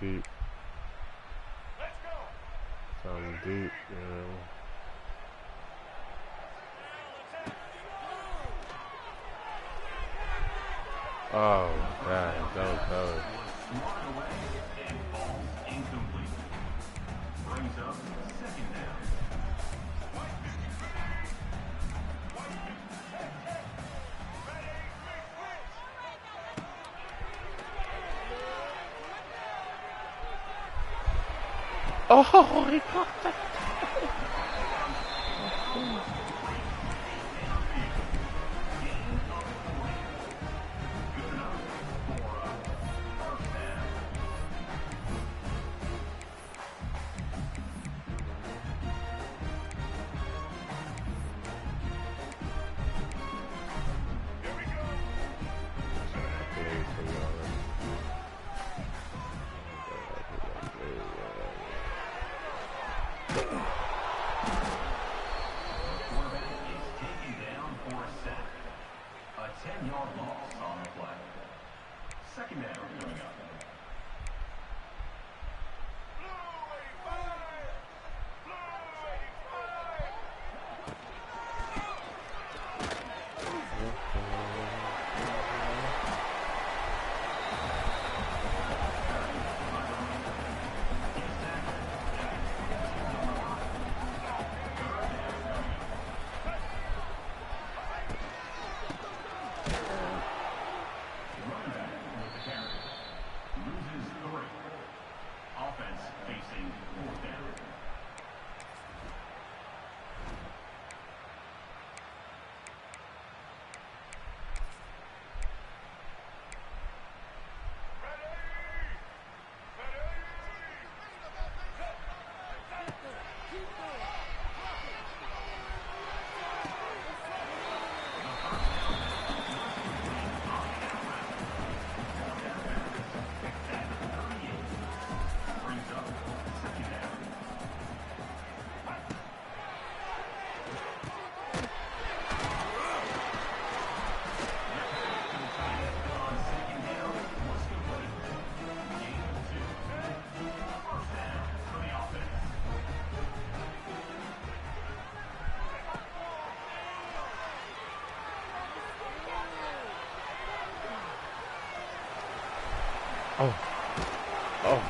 deep. Something deep, you know. Oh, God, that was close. Brings up second down. Oh, he caught that. Oh. Oh.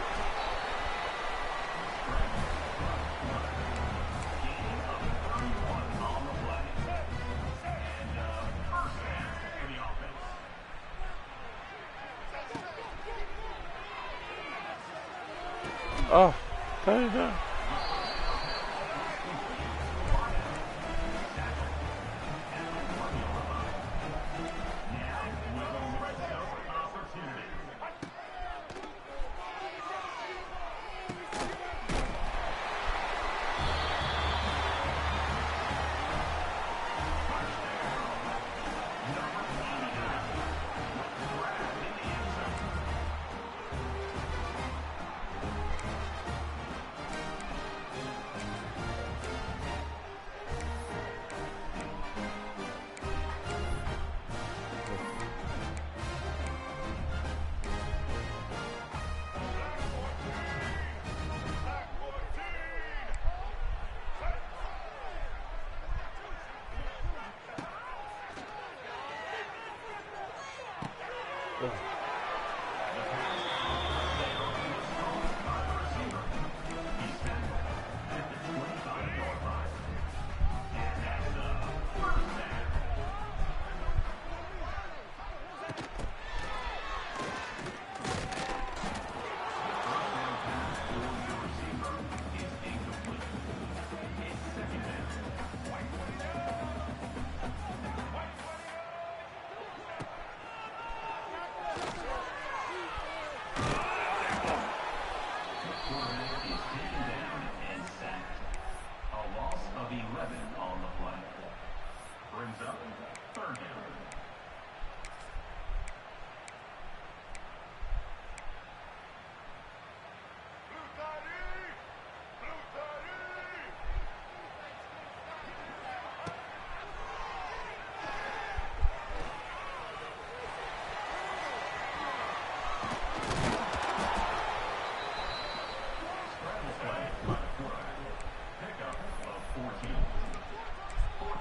Oh, there you go.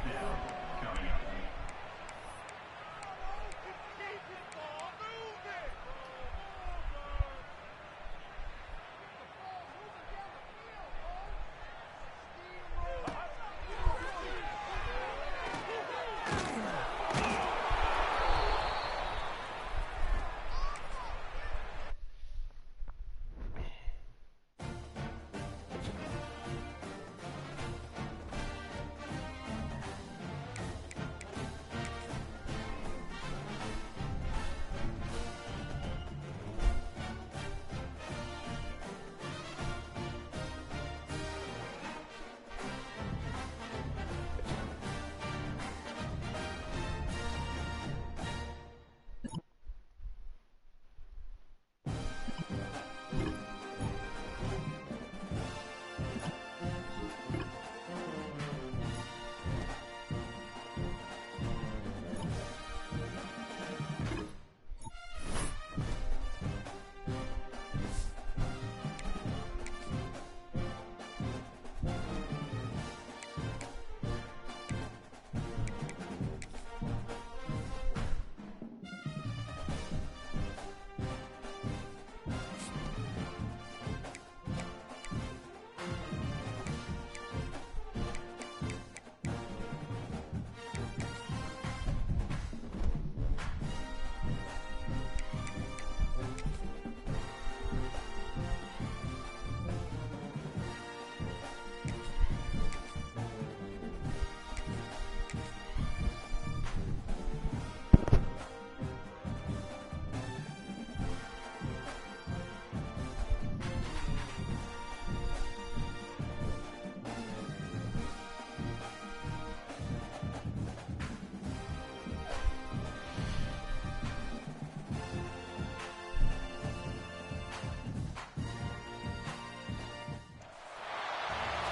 down coming up.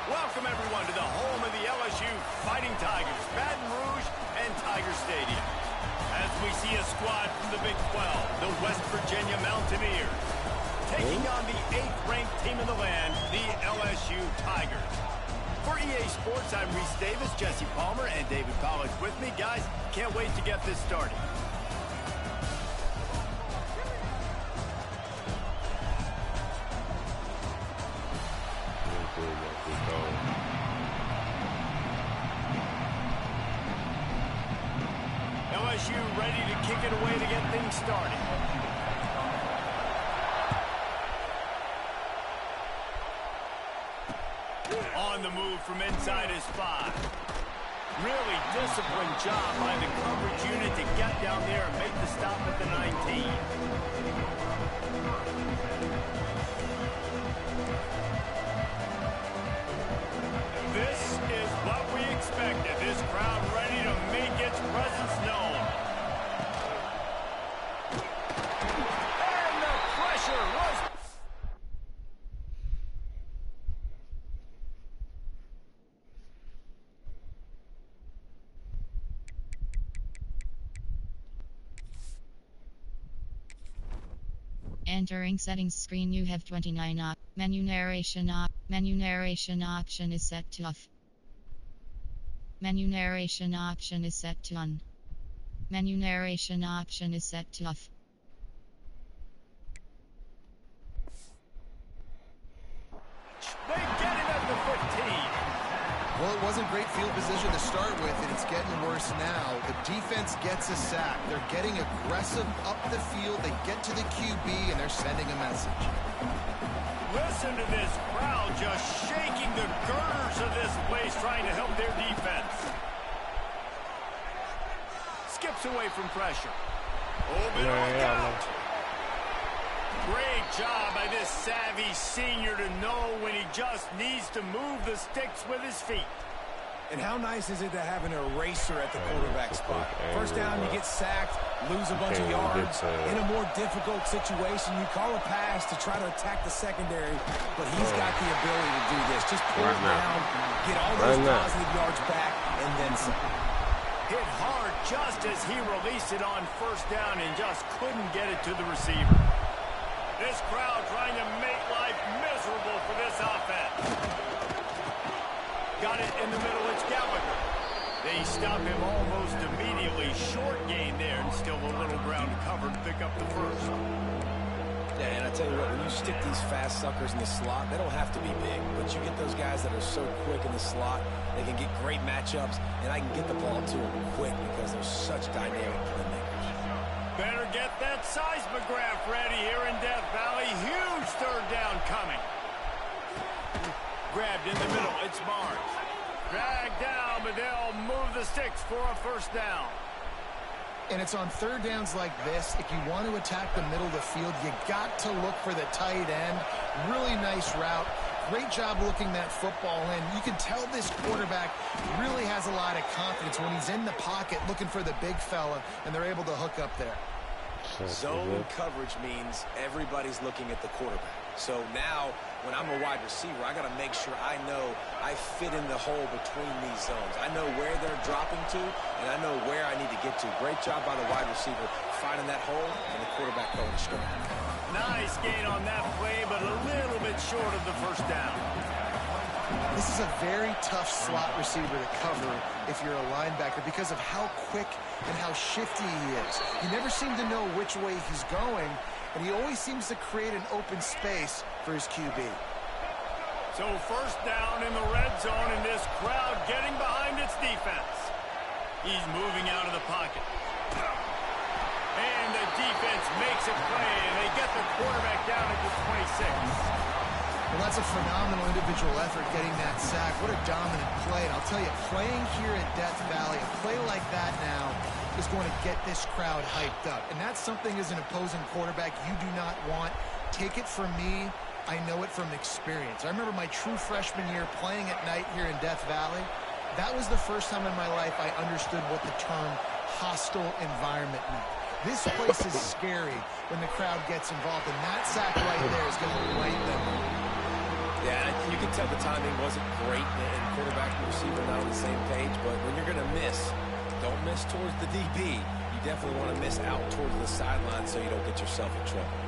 Welcome, everyone, to the home of the LSU Fighting Tigers, Baton Rouge and Tiger Stadium. As we see a squad from the Big 12, the West Virginia Mountaineers, taking on the 8th-ranked team in the land, the LSU Tigers. For EA Sports, I'm Reese Davis, Jesse Palmer, and David Pollack with me. Guys, can't wait to get this started. LSU ready to kick it away to get things started. On the move from inside his 5. Really disciplined job by the coverage unit to get down there and make the stop at the 19. This is what we expected. This crowd ready to make its presence known. And the pressure was... Entering settings screen, you have 29 op. Menu narration op. Menu narration option is set to off. Menu narration option is set to on. Menu narration option is set to off. They get it at the 15. Well, it wasn't great field position to start with, and it's getting worse now. The defense gets a sack. They're getting aggressive up the field. They get to the QB, and they're sending a message. Listen to this crowd just shaking the girders of this place, trying to help their defense. Skips away from pressure. Open out. Great job by this savvy senior to know when he just needs to move the sticks with his feet. And how nice is it to have an eraser at the quarterback spot? First down, you get sacked, lose a bunch of yards. In a more difficult situation, you call a pass to try to attack the secondary, but he's got the ability to do this. Just pull it down, get all those positive yards back, and then some. Hit hard just as he released it on first down and just couldn't get it to the receiver. This crowd trying to make life miserable for this offense. Got it in the middle, it's Gallagher. They They stop him almost immediately. Short gain there, and still a little ground to cover to pick up the first. Yeah, and I tell you what, when you stick these fast suckers in the slot, they don't have to be big, but you get those guys that are so quick in the slot, they can get great matchups, and I can get the ball to them quick because they're such dynamic playmakers. Better get that seismograph ready here in Death Valley. Huge third down coming. Grabbed in the middle, it's Barnes. Dragged down, but they'll move the sticks for a first down. And it's on third downs like this. If you want to attack the middle of the field, you got to look for the tight end. Really nice route. Great job looking that football in. You can tell this quarterback really has a lot of confidence when he's in the pocket looking for the big fella, and they're able to hook up there. Zone coverage means everybody's looking at the quarterback. So now, when I'm a wide receiver, I got to make sure I know I fit in the hole between these zones. I know where they're dropping to, and I know where I need to get to. Great job by the wide receiver finding that hole, and the quarterback going to score. Nice gain on that play, but a little bit short of the first down. This is a very tough slot receiver to cover if you're a linebacker because of how quick and how shifty he is. You never seem to know which way he's going, and he always seems to create an open space for his QB. So first down in the red zone, and this crowd getting behind its defense. He's moving out of the pocket. And the defense makes a play, and they get the quarterback down at the 26. Well, that's a phenomenal individual effort getting that sack. What a dominant play. And I'll tell you, playing here at Death Valley, a play like that now is going to get this crowd hyped up. And that's something as an opposing quarterback you do not want. Take it from me. I know it from experience. I remember my true freshman year playing at night here in Death Valley. That was the first time in my life I understood what the term hostile environment meant. This place is scary when the crowd gets involved, and that sack right there is going to light them up. Yeah, you can tell the timing wasn't great, and quarterback and receiver not on the same page, but when you're going to miss, don't miss towards the DB. You definitely want to miss out towards the sideline so you don't get yourself in trouble.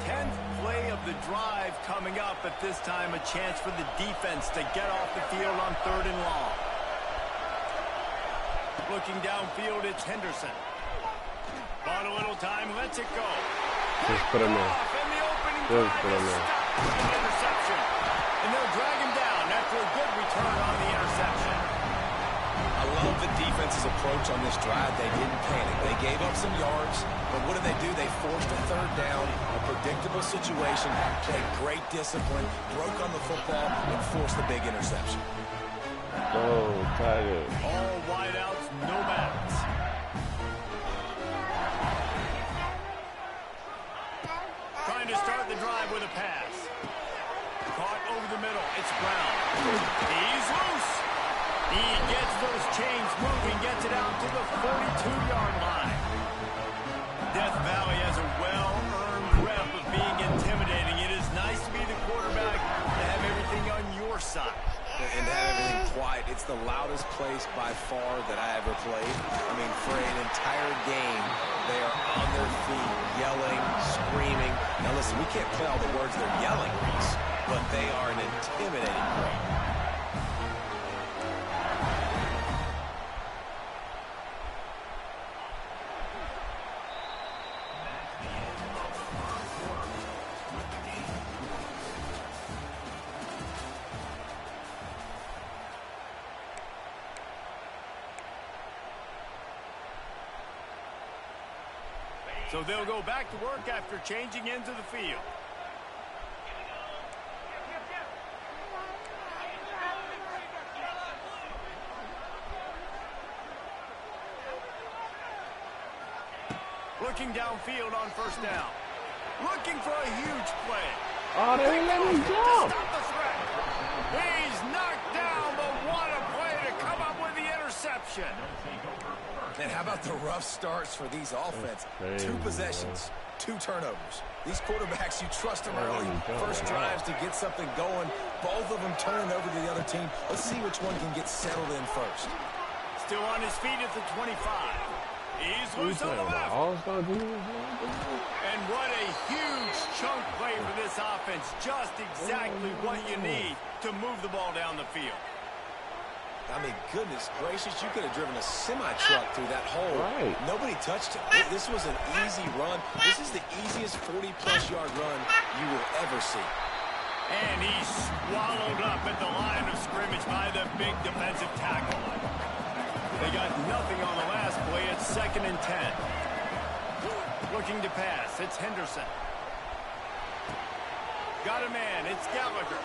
10th play of the drive coming up, at this time a chance for the defense to get off the field on 3rd and long. Looking downfield, it's Henderson. Bought a little time, lets it go. Just put him in. And the opening Just put him in. Interception. And they'll drag him down after a good return on the interception. I love the defense's approach on this drive. They didn't panic. They gave up some yards, but what did they do? They forced a 3rd down, a predictable situation, played great discipline, broke on the football, and forced the big interception. Oh, Tiger. All wideouts, no backs. Trying to start the drive with a pass. Caught over the middle. It's Brown. He's loose. He gets those chains moving, gets it out to the 42-yard line. Death Valley has a well-earned rep of being intimidating. It is nice to be the quarterback to have everything on your side. And to have everything quiet. It's the loudest place by far that I ever played. I mean, for an entire game, they are on their feet, yelling, screaming. Now listen, we can't play all the words they're yelling, Reese, but they are an intimidating crowd. So they'll go back to work after changing into the field. Looking downfield on 1st down. Looking for a huge play. Oh, they didn't let him jump. Stop the threat. He's knocked down, but what a play to come up with the interception. And how about the rough starts for these offense? 2 possessions, 2 turnovers. These quarterbacks, you trust them early. First drives to get something going. Both of them turning over to the other team. Let's see which one can get settled in first. Still on his feet at the 25. He's loose on the left. And what a huge chunk play for this offense. Just exactly what you need to move the ball down the field. I mean, goodness gracious, you could have driven a semi-truck through that hole. Right. Nobody touched him. This was an easy run. This is the easiest 40-plus yard run you will ever see. And he's swallowed up at the line of scrimmage by the big defensive tackle. They got nothing on the last play. It's 2nd and 10. Looking to pass. It's Henderson. Got a man. It's Gallagher.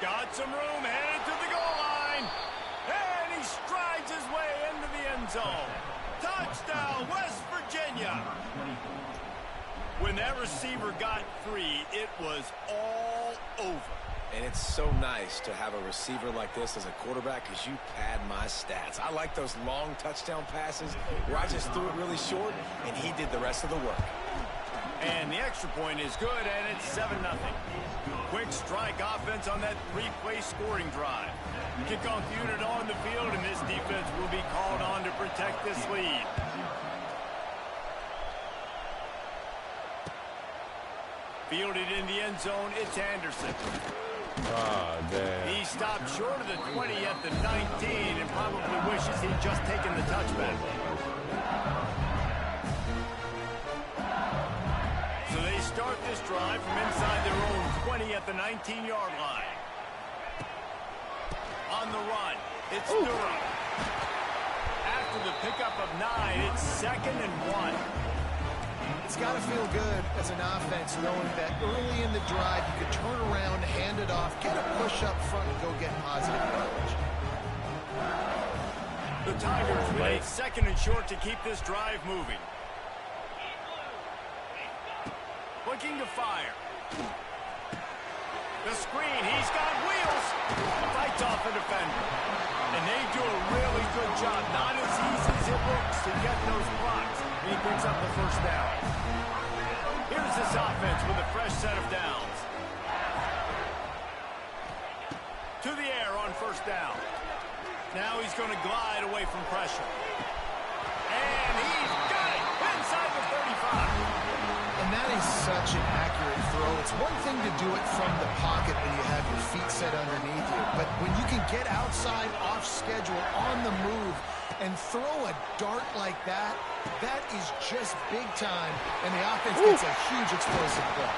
Got some room. Headed to the goal line. And he strides his way into the end zone. Touchdown, West Virginia. When that receiver got free, it was all over. And it's so nice to have a receiver like this as a quarterback because you pad my stats. I like those long touchdown passes where I just threw it really short and he did the rest of the work. And the extra point is good, and it's 7-0. Quick strike offense on that 3-play scoring drive. Kickoff unit on the field, and this defense will be called on to protect this lead. Fielded in the end zone, it's Anderson. Oh, damn. He stopped short of the 20 at the 19 and probably wishes he'd just taken the touchback. So they start this drive from inside their own 20 at the 19-yard line. On the run, it's Durham. After the pickup of 9, it's 2nd and 1. It's got to feel good as an offense knowing that early in the drive you could turn around, hand it off, get a push up front, and go get positive yardage. The Tigers with a 2nd and short to keep this drive moving. Looking to fire. The screen, he's got wheels. Fights off the defender. And they do a really good job. Not as easy as it looks to get those blocks. And he picks up the 1st down. Here's this offense with a fresh set of downs. To the air on 1st down. Now he's going to glide away from pressure. And he's got it inside the 35. And that is such an accurate throw. It's one thing to do it from the pocket when you have your feet set underneath you, but when you can get outside, off schedule, on the move, and throw a dart like that, that is just big time, and the offense gets a huge explosive play.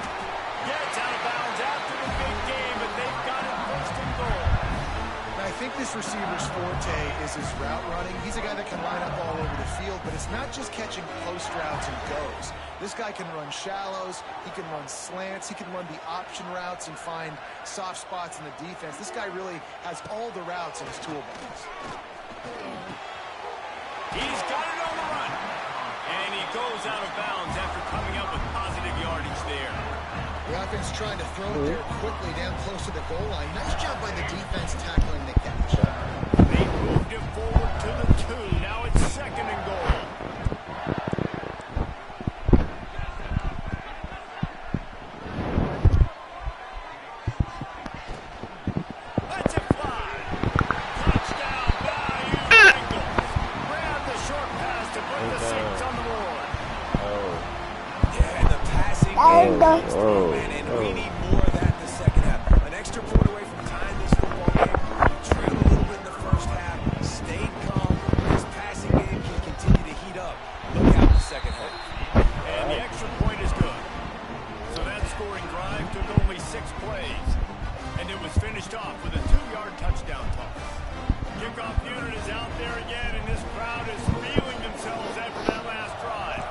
Gets out of bounds after the big game, but they've got it 1st and goal. I think this receiver's forte is his route running. He's a guy that can line up all over the field, but it's not just catching post routes and goes. This guy can run shallows, he can run slants, he can run the option routes and find soft spots in the defense. This guy really has all the routes in his toolbox. He's got it on the run. And he goes out of bounds after coming up with positive yardage there. The offense trying to throw it there quickly down close to the goal line. Nice job by the defense tackling the catch. They moved it forward to the 2. Now it's 2nd and goal. Let's it fly. Touchdown value Bengals. Grab the short pass to put the 6 on the board. Yeah, and the passing game needs to man, and we need more of that in the 2nd half. An extra point away from tying this football game. We trailed a little bit in the 1st half, stayed calm. This passing game can continue to heat up. Look out the 2nd half. And the extra point is good. So that scoring drive took only 6 plays. And it was finished off with a 2-yard touchdown toss. Kickoff unit is out there again, and this crowd is feeling themselves after that last drive.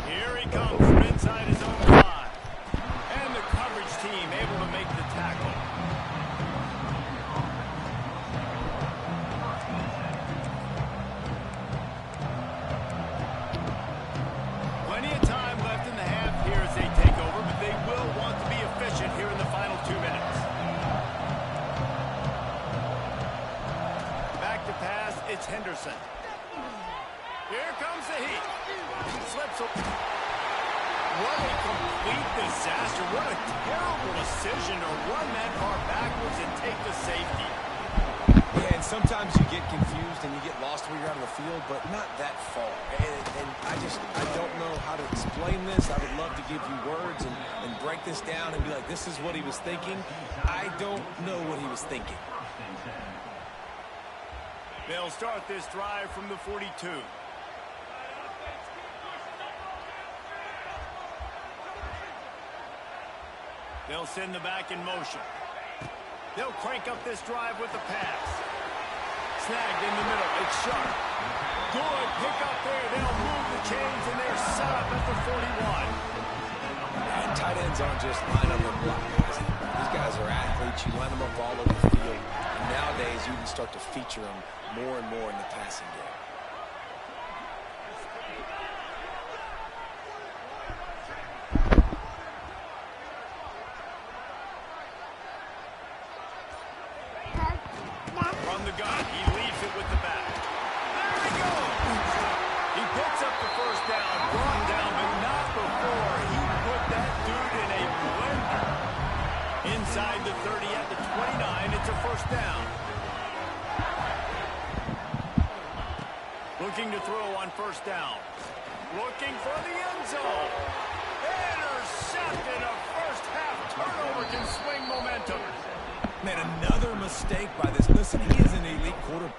Here he comes from inside his own 5. And the coverage team able to make the tackle. Plenty of time left in the half here as they take over, but they will want to be efficient here in the final 2 minutes. Back to pass, it's Henderson. Here comes the heat. Slips up. What a complete disaster. What a terrible decision to run that far backwards and take the safety. Yeah, and sometimes you get confused and you get lost where you're out of the field, but not that far. And I don't know how to explain this. I would love to give you words and break this down and be like, this is what he was thinking. I don't know what he was thinking. They'll start this drive from the 42. They'll send the back in motion. They'll crank up this drive with the pass. Snagged in the middle. It's sharp. Good pick up there. They'll move the chains, and they're set up at the 41. And tight ends aren't just line up and block. These guys are athletes. You line them up all over the field. And nowadays, you can start to feature them more and more in the passing game. From the gun, he leaves it with the back. There he goes! He picks up the first down, brought down, but not before he put that dude in a blender. Inside the 30 at the 29, it's a first down. Looking to throw on first down. Looking for the end zone. Intercepted. A first half turnover can swing momentum. Man, another mistake by this. Listen, he is an elite quarterback.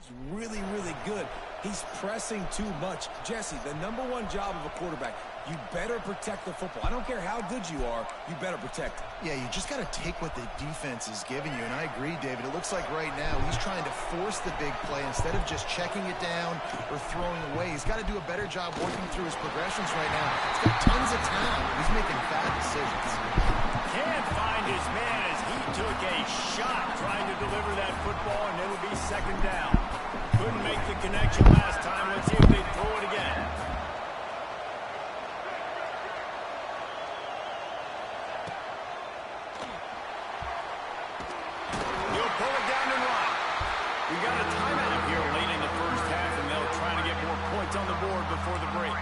He's really, really good. He's pressing too much. Jesse, the #1 job of a quarterback, you better protect the football. I don't care how good you are, you better protect it. Yeah, you just got to take what the defense is giving you, and I agree, David. It looks like right now he's trying to force the big play instead of just checking it down or throwing away. He's got to do a better job working through his progressions right now. He's got tons of talent. He's making bad decisions. Can't find his man as he took a shot trying to deliver that football, and it'll be second down. Couldn't make the connection last time. Let's see if they throw it again. He'll pull it down and run. We got a timeout here late in the first half, and they'll try to get more points on the board before the break.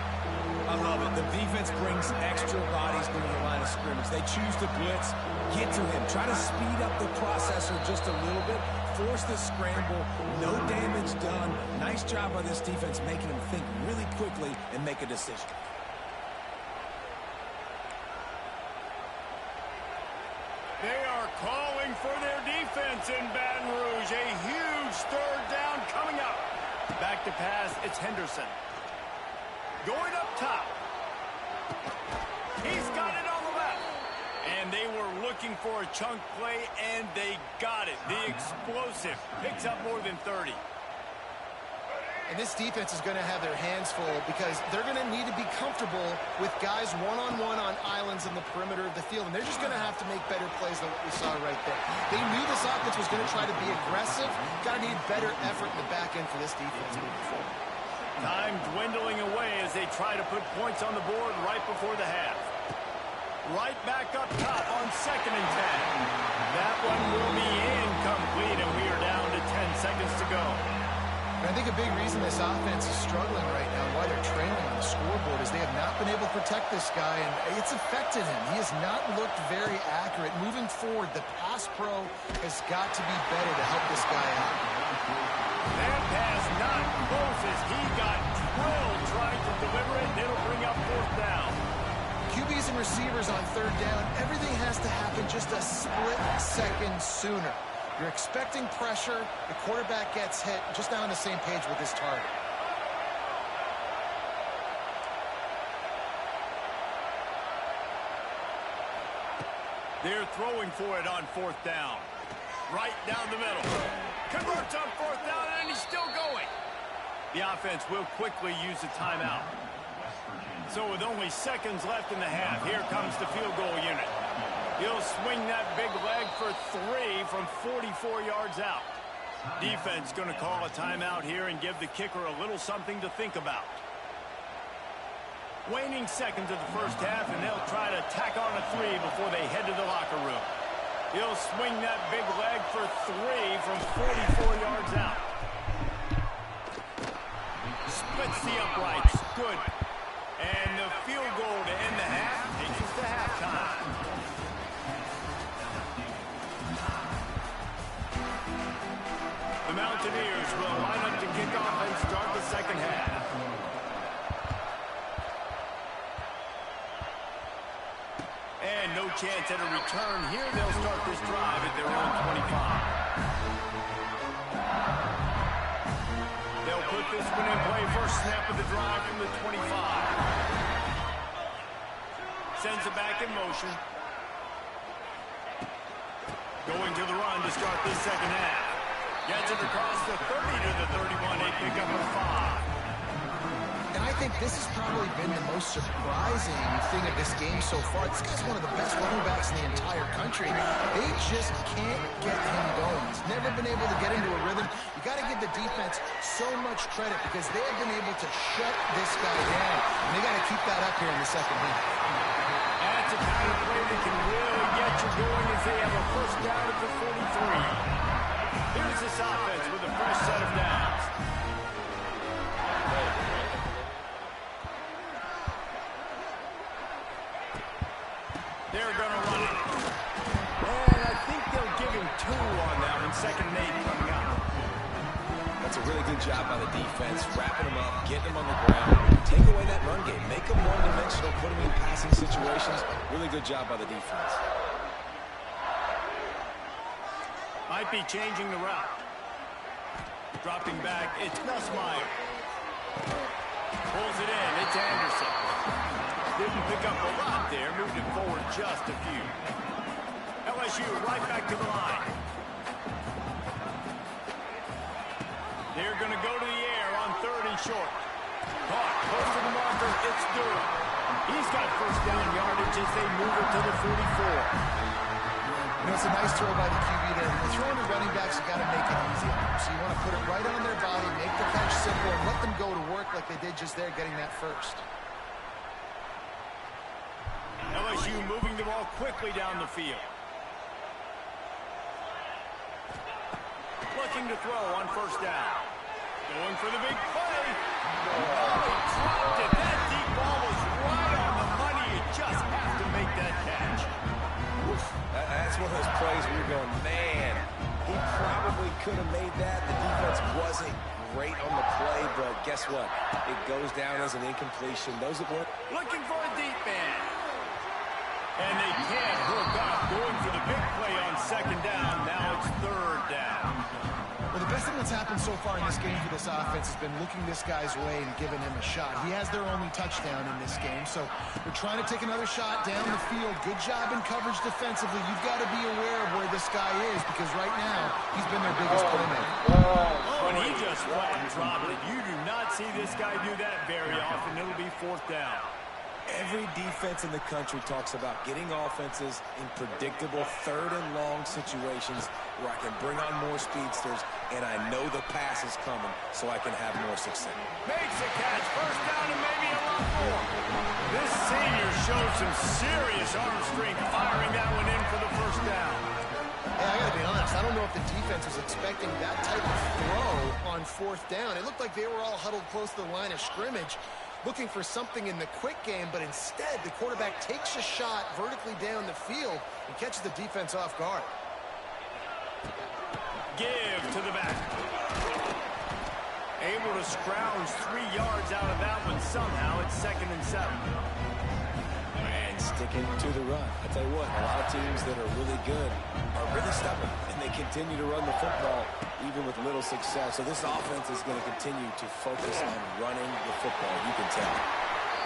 I love it. The defense brings extra bodies to the line of scrimmage. They choose to blitz, get to him, try to speed up the processor just a little bit, force the scramble, no damage done. Nice job by this defense making him think really quickly and make a decision. They are calling for their defense in Baton Rouge. A huge third down coming up. Back to pass, it's Henderson. Going up top. He's got it on the left. And they were looking for a chunk play, and they got it. The explosive picks up more than 30. And this defense is going to have their hands full because they're going to need to be comfortable with guys one-on-one on islands in the perimeter of the field. And they're just going to have to make better plays than what we saw right there. They knew this offense was going to try to be aggressive. Got to need better effort in the back end for this defense moving forward. Time dwindling away as they try to put points on the board right before the half. Right back up top on 2nd and 10. That one will be incomplete, and we are down to 10 seconds to go. And I think a big reason this offense is struggling right now, why they're trailing on the scoreboard, is they have not been able to protect this guy, and it's affected him. He has not looked very accurate. Moving forward, the pass pro has got to be better to help this guy out. That pass not close as he got drilled trying to deliver it, and it'll bring up 4th down. QBs and receivers on 3rd down, everything has to happen just a split second sooner. You're expecting pressure, the quarterback gets hit, just not on the same page with his target. They're throwing for it on 4th down. Right down the middle. Converts on 4th down, and he's still going. The offense will quickly use a timeout. So with only seconds left in the half, here comes the field goal unit. He'll swing that big leg for 3 from 44 yards out. Defense going to call a timeout here and give the kicker a little something to think about. Waning seconds of the first half, and they'll try to tack on a 3 before they head to the locker room. He'll swing that big leg for 3 from 44 yards out. Splits the uprights. Good. And the field goal to end the half takes us to halftime. The Mountaineers will line up to kick off and start the second half. And no chance at a return here. They'll start this drive at their own 25. They'll put this one in play. First snap of the drive from the 25. Sends it back in motion. Going to the run to start this second half. Gets it across the 30 to the 31. A pickup of 5. And I think this has probably been the most surprising thing of this game so far. This guy's one of the best running backs in the entire country. They just can't get him going. He's never been able to get into a rhythm. You got to give the defense so much credit because they have been able to shut this guy down. And they got to keep that up here in the second half. That's a kind of play that can really get you going as they have a first down at the 43. Here's this offense with a fresh set of downs. They're going to run it. And I think they'll give him 2 on that one. 2nd and 8 coming up. That's a really good job by the defense, wrapping them up, getting them on the ground. Take away that run game. Make them one-dimensional, put them in passing situations. Really good job by the defense. Might be changing the route. Dropping back, it's Nussmeier. Pulls it in, it's Anderson. Didn't pick up a lot there, moved it forward just a few. LSU right back to the line. They're going to go to the air on 3rd and short. Caught, close to the marker, it's Durham. He's got first down yardage as they move it to the 44. You know, it's a nice throw by the QB there. When you're throwing to running backs, you got to make it easy on them. So you want to put it right on their body, make the catch simple, and let them go to work like they did just there, getting that first. LSU moving the ball quickly down the field. Looking to throw on first down. Going for the big play. Oh, he dropped it. That deep ball was right on the money. You just have to make that catch. That's one of those plays where you're going, man, he probably could have made that. The defense wasn't great on the play, but guess what? It goes down as an incompletion. Those that work. Looking for a deep man. And they can't hook up. Going for the big play on 2nd down. Now it's 3rd down. Well, the best thing that's happened so far in this game for this offense has been looking this guy's way and giving him a shot. He has their only touchdown in this game, so they're trying to take another shot down the field. Good job in coverage defensively. You've got to be aware of where this guy is because right now he's been their biggest playmaker. Oh, and he just flat dropped it. You do not see this guy do that very often. It'll be 4th down. Every defense in the country talks about getting offenses in predictable 3rd and long situations where I can bring on more speedsters and I know the pass is coming so I can have more success. Makes a catch, first down and maybe a lot more. This senior showed some serious arm strength firing that one in for the first down. Hey, I gotta be honest, I don't know if the defense was expecting that type of throw on 4th down. It looked like they were all huddled close to the line of scrimmage, looking for something in the quick game, but instead the quarterback takes a shot vertically down the field and catches the defense off guard. Give to the back. Able to scrounge 3 yards out of that one somehow. It's 2nd and 7. And sticking to the run. I tell you what, a lot of teams that are really good are really stubborn, and they continue to run the football even with little success. So this offense is going to continue to focus on running the football. You can tell.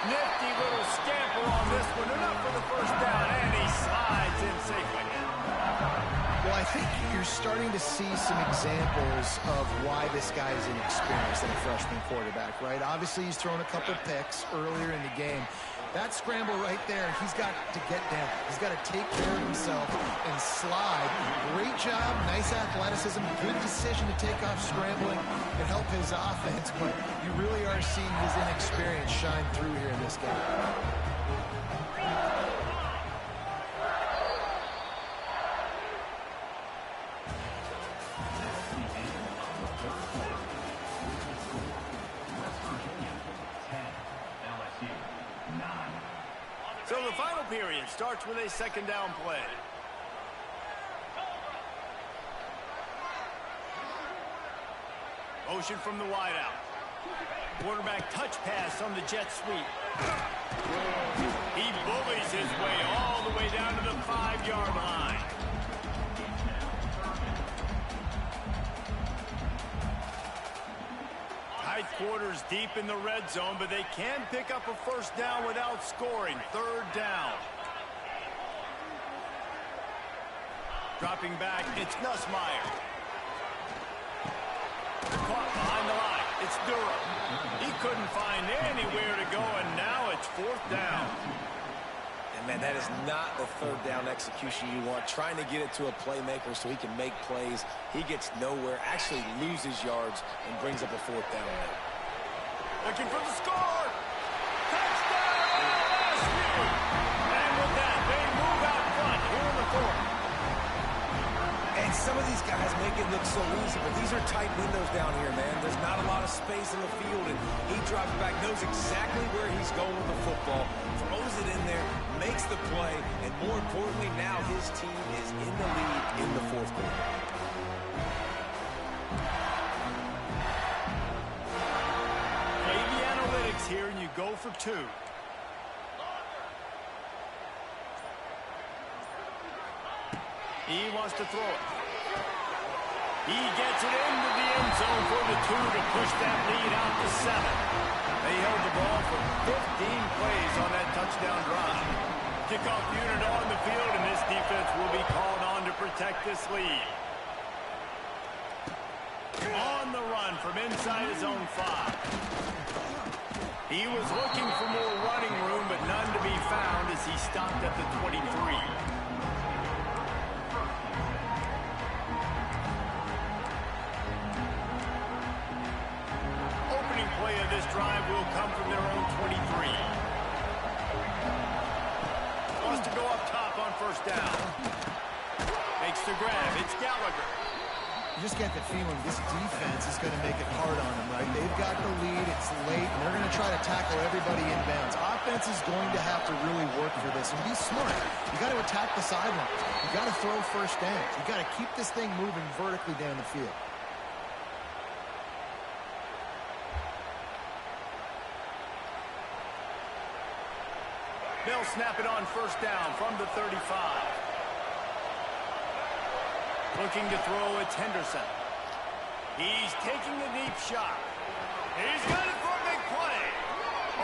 Nifty little scamper on this one. Enough for the first down, and he slides in safely. Well, I think you're starting to see some examples of why this guy is inexperienced in a freshman quarterback, right? Obviously, he's thrown a couple picks earlier in the game. That scramble right there, he's got to get down. He's got to take care of himself and slide. Great job, nice athleticism, good decision to take off scrambling and help his offense, but you really are seeing his inexperience shine through here in this game. So the final period starts with a second down play. Motion from the wideout. Quarterback touch pass on the jet sweep. He bullies his way all the way down to the 5-yard line. Tight quarters deep in the red zone, but they can pick up a first down without scoring. Third down. Dropping back, it's Nussmeier. Caught behind the line. It's Durham. He couldn't find anywhere to go, and now it's fourth down. And, man, that is not the third down execution you want. Trying to get it to a playmaker so he can make plays. He gets nowhere, actually loses yards, and brings up a fourth down. Looking for the score. Touchdown, LSU! And with that, they move out front here in the fourth. And some of these guys make it look so easy, but these are tight windows down here, man. There's not a lot of space in the field, and he drops back, knows exactly where he's going with the football, throws it in there, makes the play, and more importantly, now his team is in the lead in the fourth quarter. Play the analytics here, and you go for two. He wants to throw it. He gets it into the end zone for the 2 to push that lead out to 7. They held the ball for 15 plays on that touchdown drive. Kickoff unit on the field, and this defense will be called on to protect this lead. On the run from inside his own 5. He was looking for more running room, but none to be found as he stopped at the 23. This drive will come from their own 23. Wants to go up top on first down. Makes the grab. It's Gallagher. You just get the feeling this defense is going to make it hard on them, right? They've got the lead. It's late, and they're going to try to tackle everybody in bounds. Offense is going to have to really work for this and be smart. You got to attack the sidelines. You got to throw first downs. You got to keep this thing moving vertically down the field. They'll snap it on first down from the 35. Looking to throw, it's Henderson. He's taking the deep shot. He's got it for a big play.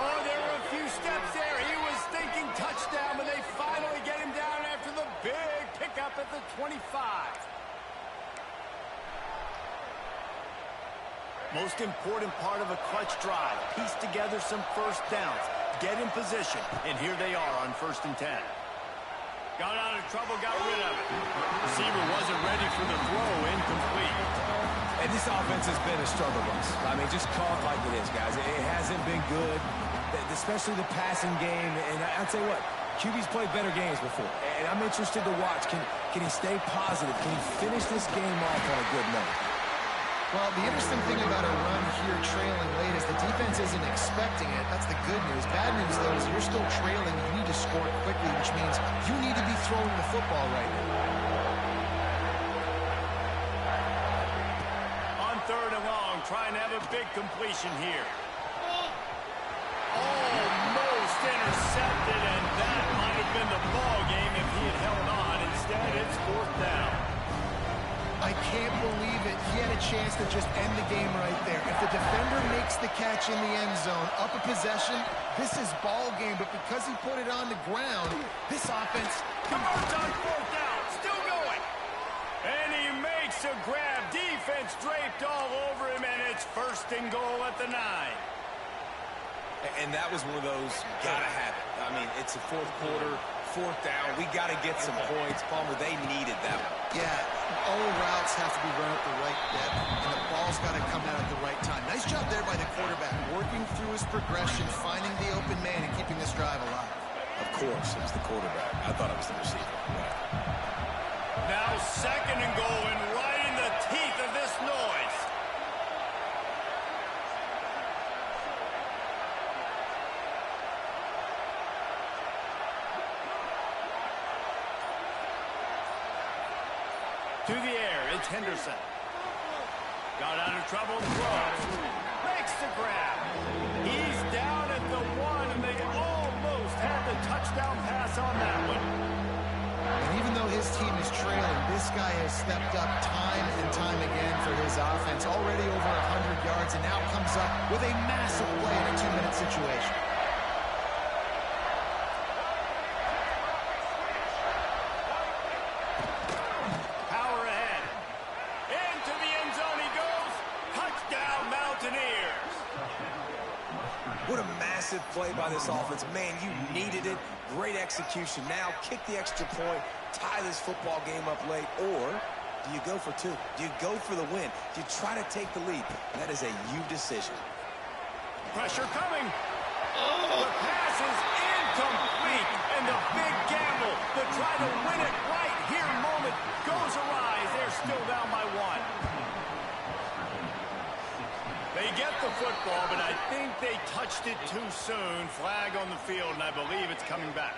Oh, there were a few steps there. He was thinking touchdown, but they finally get him down after the big pickup at the 25. Most important part of a clutch drive. Piece together some first downs. Get in position, and here they are on 1st and 10. Got out of trouble, got rid of it. Receiver wasn't ready for the throw, incomplete. And this offense has been a struggle bus. I mean, just call it like it is, guys. It hasn't been good, especially the passing game. And I'll tell you what, QB's played better games before. And I'm interested to watch. Can he stay positive? Can he finish this game off on a good note? Well, the interesting thing about a run here trailing late is the defense isn't expecting it. That's the good news. Bad news, though, is you're still trailing. You need to score quickly, which means you need to be throwing the football right now. On 3rd and long, trying to have a big completion here. Almost intercepted, and that might have been the ball game if he had held on. Instead, it's 4th down. I can't believe it. He had a chance to just end the game right there. If the defender makes the catch in the end zone, up a possession, this is ball game. But because he put it on the ground, this offense... Converts on 4th down. Still going. And he makes a grab. Defense draped all over him, and it's 1st and goal at the 9. And that was one of those, gotta have it. I mean, it's the 4th quarter, 4th down. We got to get some points. Palmer, they needed that one. Yeah, all routes have to be run at the right depth, and the ball's got to come out at the right time. Nice job there by the quarterback, working through his progression, finding the open man, and keeping this drive alive. Of course, it was the quarterback. I thought it was the receiver. Now 2nd and goal, and right in the teeth of this noise. To the air, it's Henderson. Got out of trouble, throws. Makes the grab. He's down at the 1, and they almost had the touchdown pass on that one. And even though his team is trailing, this guy has stepped up time and time again for his offense. Already over 100 yards, and now comes up with a massive play in a 2-minute situation. Power ahead. Into the end zone he goes. Touchdown, Mountaineers. What a massive play by this offense. Man, you needed it. Great execution. Now kick the extra point, tie this football game up late, or do you go for 2? Do you go for the win? Do you try to take the lead? That is a you decision. Pressure coming. The pass is incomplete, and the big gamble to try to win it right here moment goes awry. They're still down by 1. They get the football, but I think they touched it too soon. Flag on the field, and I believe it's coming back.